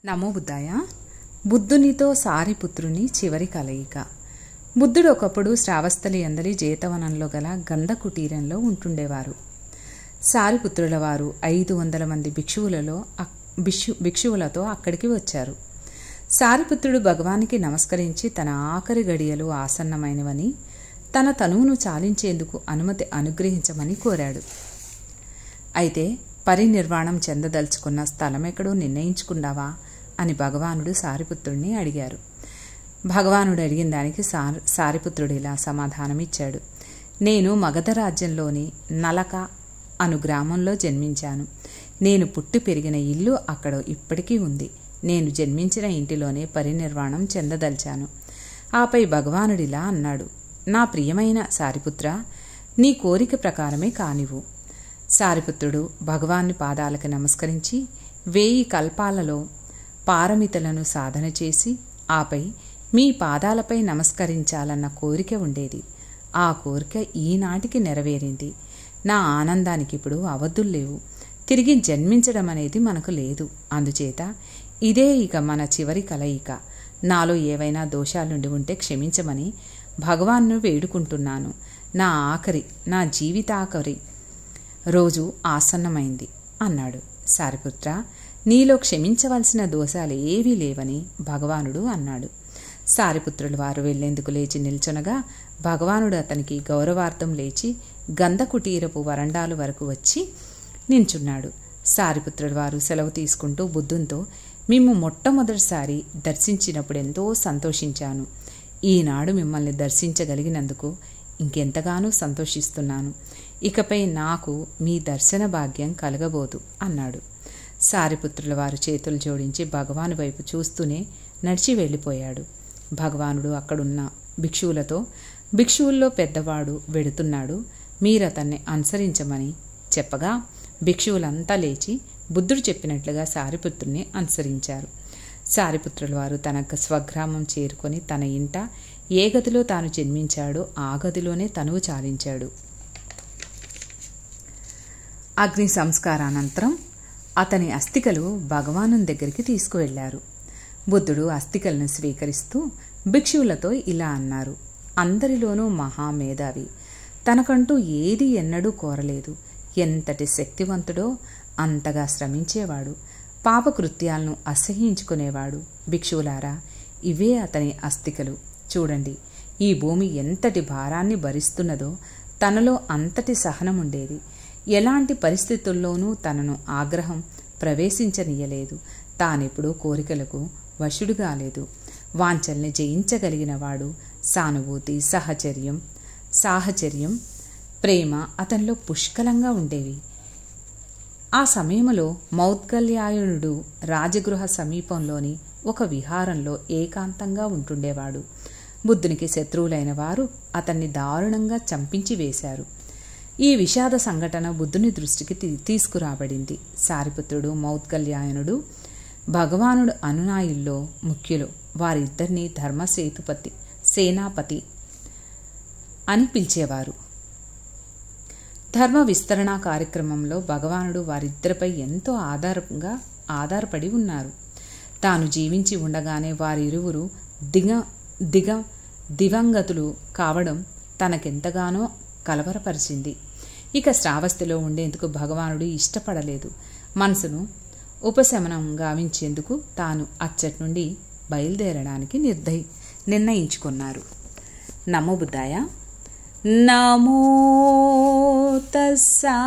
నమో బుద్ధాయ. బుద్ధునితో సారిపుత్రుని చివరి కలయిక. బుద్ధుడు ఒకప్పుడు శ్రావస్థలి అందరి జేతవనంలో గల గంధ కుటీరంలో ఉంటుండేవారు. సారిపుత్రుల వారు 500 మంది భిక్షువులతో అక్కడికి వచ్చారు. సారిపుత్రుడు భగవానికి నమస్కరించి తన ఆఖరి గడియలు ఆసన్నమైనవని, తన తనువును చాలించేందుకు అనుమతి అనుగ్రహించమని కోరాడు. అయితే పరినిర్వాణం చెందదలుచుకున్న స్థలమెక్కడో నిర్ణయించుకున్నావా అని భగవానుడు సారిపుత్రుడిని అడిగారు. భగవానుడు అడిగిన దానికి సారిపుత్రుడు ఇలా సమాధానమిచ్చాడు. నేను మగధ రాజ్యంలోని నలక అను గ్రామంలో జన్మించాను. నేను పుట్టి పెరిగిన ఇల్లు అక్కడ ఇప్పటికీ ఉంది. నేను జన్మించిన ఇంటిలోనే పరినిర్వాణం చెందదలిచాను. ఆపై భగవానుడిలా అన్నాడు, నా ప్రియమైన సారిపుత్ర, నీ కోరిక ప్రకారమే కానివ్వు. సారిపుత్రుడు భగవాన్ని పాదాలకు నమస్కరించి 1000 కల్పాలలో పారమితలను సాధన చేసి ఆపై మీ పాదాలపై నమస్కరించాలన్న కోరిక ఉండేది. ఆ కోరిక ఈనాటికి నెరవేరింది. నా ఆనందానికి ఇప్పుడు అవధులు లేవు. తిరిగి జన్మించడం అనేది మనకు లేదు. అందుచేత ఇదే ఇక మన చివరి కలయిక. నాలో ఏవైనా దోషాలుండి ఉంటే క్షమించమని భగవాన్ను వేడుకుంటున్నాను. నా జీవితాఖరి రోజు ఆసన్నమైంది అన్నాడు. సారిపుత్ర, నీలో క్షమించవలసిన దోషాలు ఏవీ లేవని భగవానుడు అన్నాడు. సారిపుత్రులు వారు వెళ్లేందుకు లేచి నిల్చొనగా భగవానుడు అతనికి గౌరవార్థం లేచి గంధకుటీరపు వరండాలు వరకు వచ్చి నించున్నాడు. సారిపుత్రుల వారు సెలవు తీసుకుంటూ బుద్ధునితో, మేము మొట్టమొదటిసారి దర్శించినప్పుడు ఎంతో సంతోషించాను. ఈనాడు మిమ్మల్ని దర్శించగలిగినందుకు ఇంకెంతగానో సంతోషిస్తున్నాను. ఇకపై నాకు మీ దర్శన భాగ్యం కలగబోదు అన్నాడు. సారిపుత్రుల వారు చేతులు జోడించి భగవాను వైపు చూస్తూనే నడిచి వెళ్ళిపోయాడు. భగవానుడు అక్కడున్న భిక్షువులతో, భిక్షువుల్లో పెద్దవాడు వెడుతున్నాడు, మీరతన్ని అనుసరించమని చెప్పగా భిక్షువులంతా లేచి బుద్ధుడు చెప్పినట్లుగా సారిపుత్రుని అనుసరించారు. సారిపుత్రుల వారు తన స్వగ్రామం చేరుకొని తన ఇంట ఏ గదిలో తాను జన్మించాడో ఆ గదిలోనే తనువు చాలించాడు. అగ్ని సంస్కారానంతరం అతని అస్థికలు భగవాను దగ్గరికి తీసుకువెళ్లారు. బుద్ధుడు అస్థికలను స్వీకరిస్తూ భిక్షువులతో ఇలా అన్నారు, అందరిలోనూ మహామేధావి, తనకంటూ ఏది ఎన్నడూ కోరలేదు. ఎంతటి శక్తివంతుడో అంతగా శ్రమించేవాడు, పాపకృత్యాలను అసహ్యించుకునేవాడు. భిక్షువులారా, ఇవే అతని అస్థికలు. చూడండి, ఈ భూమి ఎంతటి భారాన్ని భరిస్తున్నదో తనలో అంతటి సహనముండేది. ఎలాంటి పరిస్థితుల్లోనూ తనను ఆగ్రహం ప్రవేశించనీయలేదు. తానెప్పుడూ కోరికలకు వశుడు కాలేదు. వాంఛల్ని జయించగలిగినవాడు. సానుభూతి, సాహచర్యం, ప్రేమ అతనిలో పుష్కలంగా ఉండేవి. ఆ సమయంలో మౌద్గల్యాయనుడు రాజగృహ సమీపంలోని ఒక విహారంలో ఏకాంతంగా ఉంటుండేవాడు. బుద్ధునికి శత్రువులైన వారు అతన్ని దారుణంగా చంపించి వేశారు. ఈ విషాద సంఘటన బుద్ధుని దృష్టికి తీసుకురాబడింది. సారిపుత్రుడు, మౌద్గల్యాయనుడు భగవానుడు అనునాయుల్లో ముఖ్యులు. వారిద్దరినీ సేనాపతి అని పిలిచేవారు. ధర్మ విస్తరణ కార్యక్రమంలో భగవానుడు వారిద్దరిపై ఎంతో ఆధారపడి ఉన్నారు. తాను జీవించి ఉండగానే వారిరువురు దివంగతులు కావడం తనకెంతగానో కలవరపరిచింది. ఇక శ్రావస్తిలో ఉండేందుకు భగవానుడు ఇష్టపడలేదు. మనసును ఉపశమనం గావించేందుకు తాను అచ్చటి నుండి బయలుదేరడానికి నిర్ణయించుకున్నారు. నమో బుద్ధాయ. నమో తస్సా.